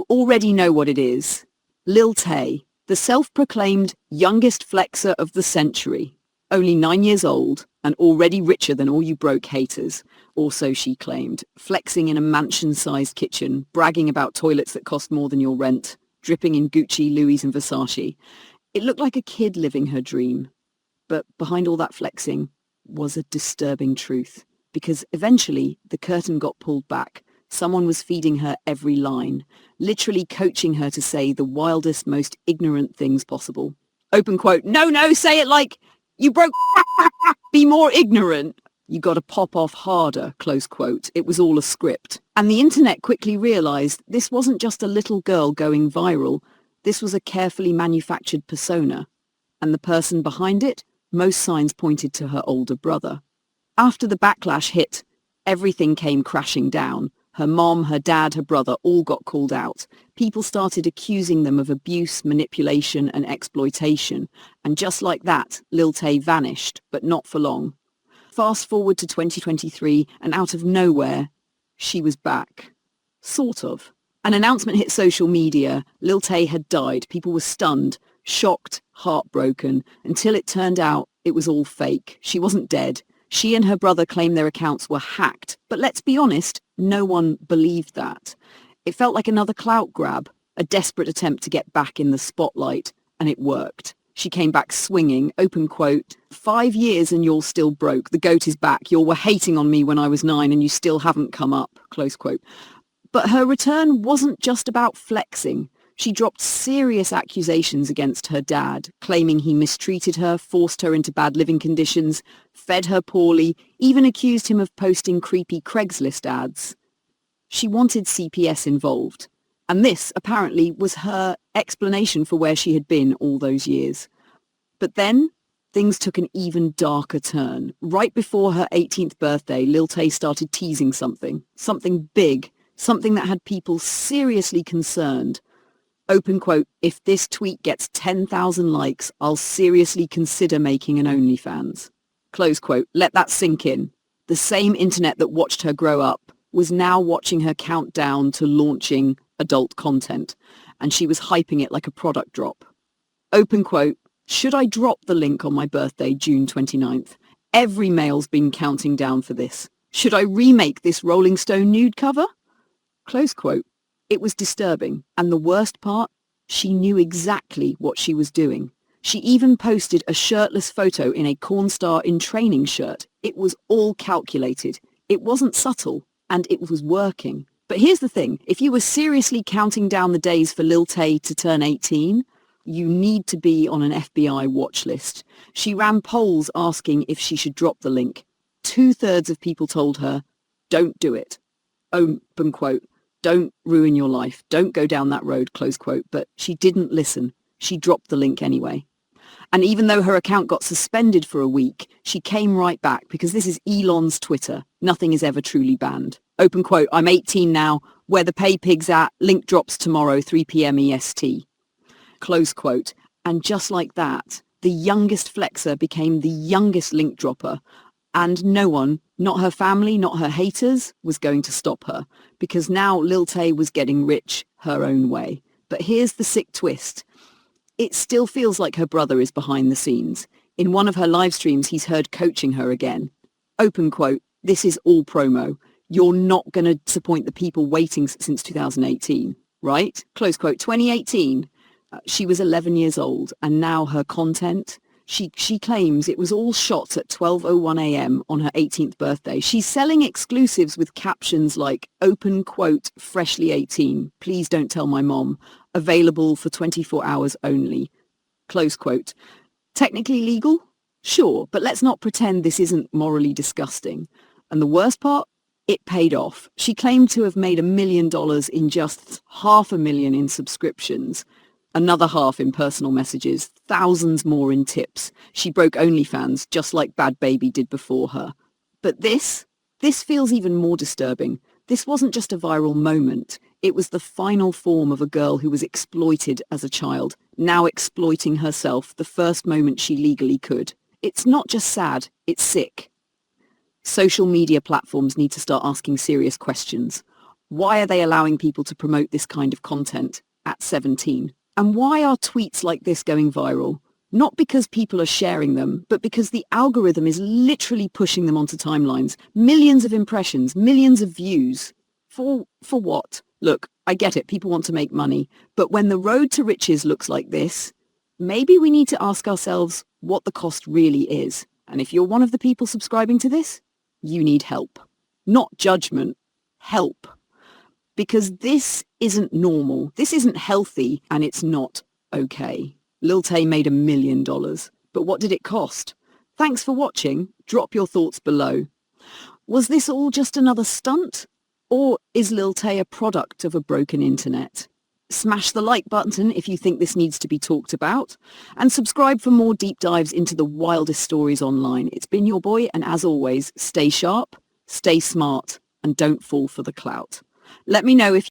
already know what it is. Lil Tay, the self-proclaimed youngest flexer of the century. Only 9 years old and already richer than all you broke haters. Also, she claimed, flexing in a mansion-sized kitchen, bragging about toilets that cost more than your rent, dripping in Gucci, Louis and Versace. It looked like a kid living her dream. But behind all that flexing was a disturbing truth. Because eventually, the curtain got pulled back. Someone was feeding her every line, literally coaching her to say the wildest, most ignorant things possible. Open quote, no, say it like, you broke, be more ignorant. You gotta pop off harder, close quote. It was all a script. And the internet quickly realized this wasn't just a little girl going viral. This was a carefully manufactured persona. And the person behind it, most signs pointed to her older brother. After the backlash hit, everything came crashing down. Her mom, her dad, her brother all got called out. People started accusing them of abuse, manipulation and exploitation. And just like that, Lil Tay vanished, but not for long. Fast forward to 2023, and out of nowhere, she was back. Sort of. An announcement hit social media. Lil Tay had died. People were stunned, shocked, heartbroken, until it turned out it was all fake. She wasn't dead. She and her brother claimed their accounts were hacked. But let's be honest, no one believed that. It felt like another clout grab, a desperate attempt to get back in the spotlight, and it worked. She came back swinging, open quote, 5 years and you're still broke. The goat is back. You were hating on me when I was 9 and you still haven't come up, close quote. But her return wasn't just about flexing. She dropped serious accusations against her dad, claiming he mistreated her, forced her into bad living conditions, fed her poorly, even accused him of posting creepy Craigslist ads. She wanted CPS involved, and this, apparently, was her explanation for where she had been all those years. But then, things took an even darker turn. Right before her 18th birthday, Lil Tay started teasing something big, something that had people seriously concerned. Open quote, if this tweet gets 10,000 likes, I'll seriously consider making an OnlyFans. Close quote, let that sink in. The same internet that watched her grow up was now watching her count down to launching adult content, and she was hyping it like a product drop. Open quote, should I drop the link on my birthday, June 29th? Every male's been counting down for this. Should I remake this Rolling Stone nude cover? Close quote. It was disturbing, and the worst part, she knew exactly what she was doing. She even posted a shirtless photo in a corn star in training shirt. It was all calculated. It wasn't subtle, and it was working. But here's the thing, if you were seriously counting down the days for Lil Tay to turn 18, you need to be on an FBI watch list. She ran polls asking if she should drop the link. 2/3 of people told her, don't do it. Open quote. Don't ruin your life. Don't go down that road, close quote. But she didn't listen. She dropped the link anyway. And even though her account got suspended for a week, she came right back because this is Elon's Twitter. Nothing is ever truly banned. Open quote, I'm 18 now. Where the pay pig's at, link drops tomorrow, 3 p.m. EST. Close quote. And just like that, the youngest flexer became the youngest link dropper. And no one, not her family, not her haters, was going to stop her. Because now Lil Tay was getting rich her own way. But here's the sick twist. It still feels like her brother is behind the scenes. In one of her live streams, he's heard coaching her again. Open quote, this is all promo. You're not going to disappoint the people waiting since 2018, right? Close quote, 2018. She was 11 years old, and now her content... She claims it was all shot at 12:01 a.m. on her 18th birthday. She's selling exclusives with captions like, open quote, freshly 18, please don't tell my mom, available for 24 hours only, close quote. Technically legal? Sure, but let's not pretend this isn't morally disgusting. And the worst part? It paid off. She claimed to have made $1 million in just $500,000 in subscriptions. Another half in personal messages, thousands more in tips. She broke OnlyFans just like Bad Baby did before her. But this feels even more disturbing. This wasn't just a viral moment. It was the final form of a girl who was exploited as a child, now exploiting herself the first moment she legally could. It's not just sad, it's sick. Social media platforms need to start asking serious questions. Why are they allowing people to promote this kind of content at 17? And why are tweets like this going viral? Not because people are sharing them, but because the algorithm is literally pushing them onto timelines. Millions of impressions, millions of views. For what? Look, I get it, people want to make money, but when the road to riches looks like this, maybe we need to ask ourselves what the cost really is. And if you're one of the people subscribing to this, you need help. Not judgment, help. Because this isn't normal, this isn't healthy, and it's not okay. Lil Tay made $1 million, but what did it cost? Thanks for watching. Drop your thoughts below. Was this all just another stunt? Or is Lil Tay a product of a broken internet? Smash the like button if you think this needs to be talked about, and subscribe for more deep dives into the wildest stories online. It's been your boy, and as always, stay sharp, stay smart, and don't fall for the clout. Let me know if